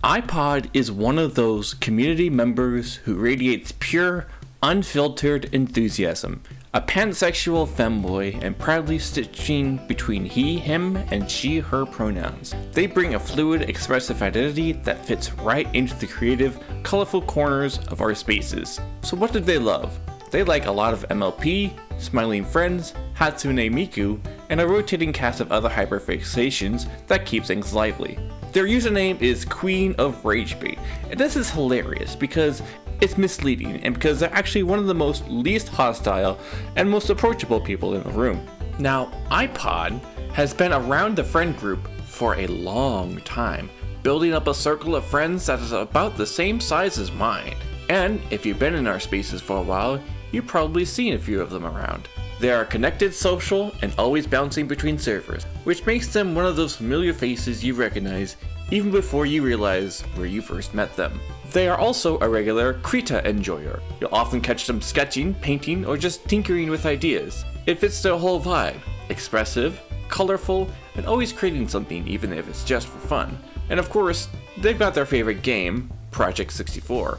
iPod is one of those community members who radiates pure, unfiltered enthusiasm. A pansexual femboy and proudly stitching between he, him, and she, her pronouns. They bring a fluid, expressive identity that fits right into the creative, colorful corners of our spaces. So what do they love? They like a lot of MLP, Smiling Friends, Hatsune Miku, and a rotating cast of other hyperfixations that keep things lively. Their username is Queen of Ragebait, and this is hilarious because it's misleading and because they're actually one of the least hostile and most approachable people in the room. Now, iPod has been around the friend group for a long time, building up a circle of friends that is about the same size as mine. And if you've been in our spaces for a while, you've probably seen a few of them around. They are connected, social, and always bouncing between servers, which makes them one of those familiar faces you recognize even before you realize where you first met them. They are also a regular Krita enjoyer. You'll often catch them sketching, painting, or just tinkering with ideas. It fits their whole vibe. Expressive, colorful, and always creating something even if it's just for fun. And of course, they've got their favorite game, Project 64.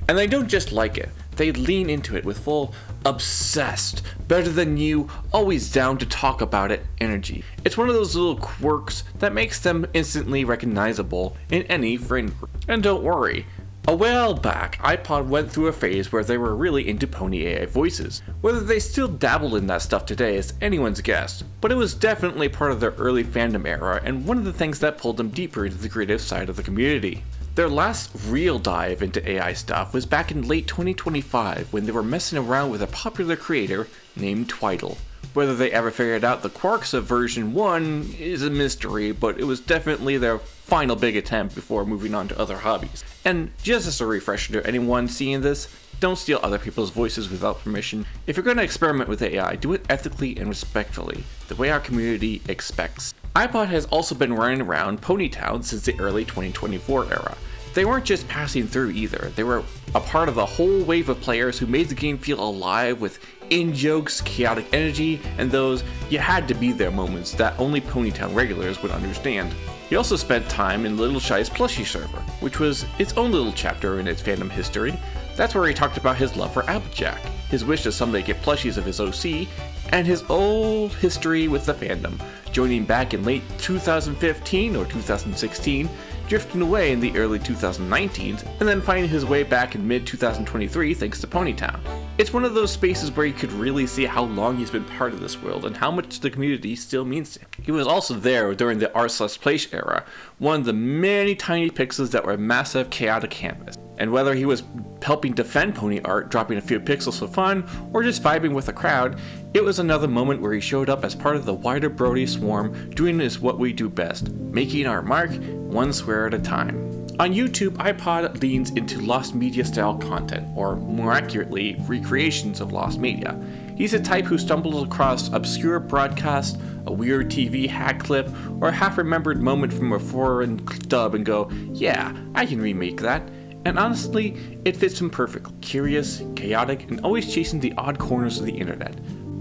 And they don't just like it, they lean into it with full, obsessed, better than you, always down to talk about it energy. It's one of those little quirks that makes them instantly recognizable in any friend group. And don't worry, a while back, iPod went through a phase where they were really into Pony AI voices. Whether they still dabble in that stuff today is anyone's guess, but it was definitely part of their early fandom era and one of the things that pulled them deeper into the creative side of the community. Their last real dive into AI stuff was back in late 2025 when they were messing around with a popular creator named Twiddle. Whether they ever figured out the quirks of version 1 is a mystery, but it was definitely their final big attempt before moving on to other hobbies. And just as a refresher to anyone seeing this, don't steal other people's voices without permission. If you're going to experiment with AI, do it ethically and respectfully, the way our community expects. iPod has also been running around Ponytown since the early 2024 era. They weren't just passing through either, they were a part of a whole wave of players who made the game feel alive with in-jokes, chaotic energy, and those you had to be there moments that only Ponytown regulars would understand. He also spent time in Little Shy's plushie server, which was its own little chapter in its fandom history. That's where he talked about his love for Applejack, his wish to someday get plushies of his OC, and his old history with the fandom, joining back in late 2015 or 2016, drifting away in the early 2019s, and then finding his way back in mid-2023 thanks to Ponytown. It's one of those spaces where you could really see how long he's been part of this world and how much the community still means to him. He was also there during the r/place era, one of the many tiny pixels that were a massive chaotic canvas. And whether he was helping defend pony art, dropping a few pixels for fun, or just vibing with the crowd, it was another moment where he showed up as part of the wider Brody swarm, doing is what we do best, making our mark one square at a time. On YouTube, iPod leans into lost media style content, or more accurately, recreations of lost media. He's the type who stumbles across obscure broadcasts, a weird TV hack clip, or a half-remembered moment from a foreign dub and go, yeah, I can remake that. And honestly, it fits him perfectly. Curious, chaotic, and always chasing the odd corners of the internet.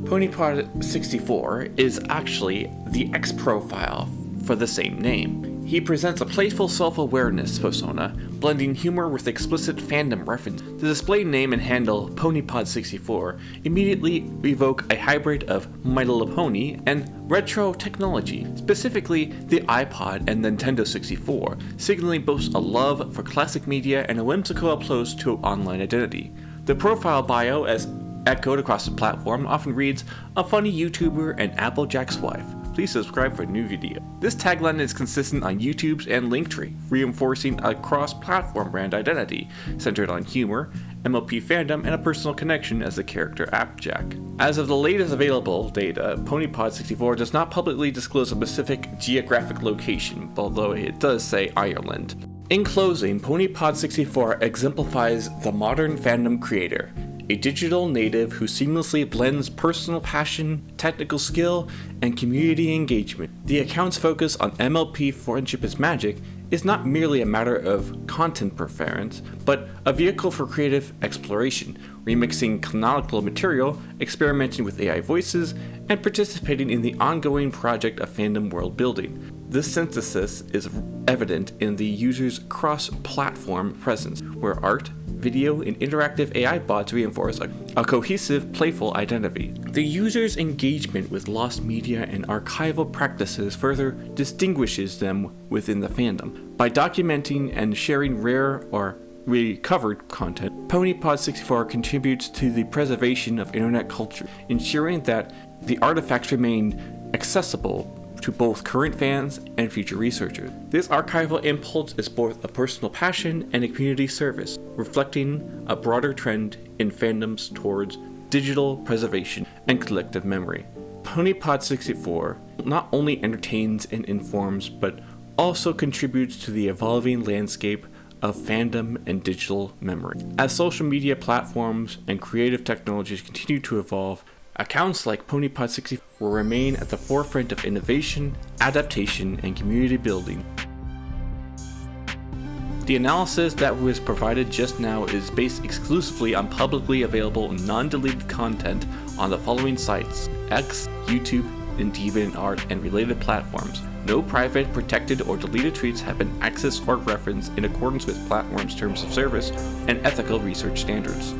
Ponypod 64 is actually the X profile for the same name. He presents a playful self-awareness persona, blending humor with explicit fandom reference. The display name and handle, Ponypod64, immediately evoke a hybrid of My Little Pony and retro technology, specifically the iPod and Nintendo 64, signaling both a love for classic media and a whimsical approach to online identity. The profile bio, as echoed across the platform, often reads, "A funny YouTuber and Applejack's wife. Please subscribe for a new video." This tagline is consistent on YouTube's and Linktree, reinforcing a cross-platform brand identity, centered on humor, MLP fandom, and a personal connection as the character Applejack. As of the latest available data, Ponypod64 does not publicly disclose a specific geographic location, although it does say Ireland. In closing, Ponypod64 exemplifies the modern fandom creator, a digital native who seamlessly blends personal passion, technical skill, and community engagement. The account's focus on MLP Friendship is Magic is not merely a matter of content preference, but a vehicle for creative exploration, remixing canonical material, experimenting with AI voices, and participating in the ongoing project of fandom world building. This synthesis is evident in the user's cross-platform presence, where art, video, and interactive AI bots reinforce a cohesive, playful identity. The user's engagement with lost media and archival practices further distinguishes them within the fandom. By documenting and sharing rare or recovered content, PonyPod64 contributes to the preservation of internet culture, ensuring that the artifacts remain accessible to both current fans and future researchers. This archival impulse is both a personal passion and a community service, reflecting a broader trend in fandoms towards digital preservation and collective memory. PonyPod64 not only entertains and informs, but also contributes to the evolving landscape of fandom and digital memory. As social media platforms and creative technologies continue to evolve, accounts like PonyPod64 will remain at the forefront of innovation, adaptation, and community building. The analysis that was provided just now is based exclusively on publicly available non-deleted content on the following sites: X, YouTube, and DeviantArt, and related platforms. No private, protected, or deleted tweets have been accessed or referenced in accordance with platforms' terms of service and ethical research standards.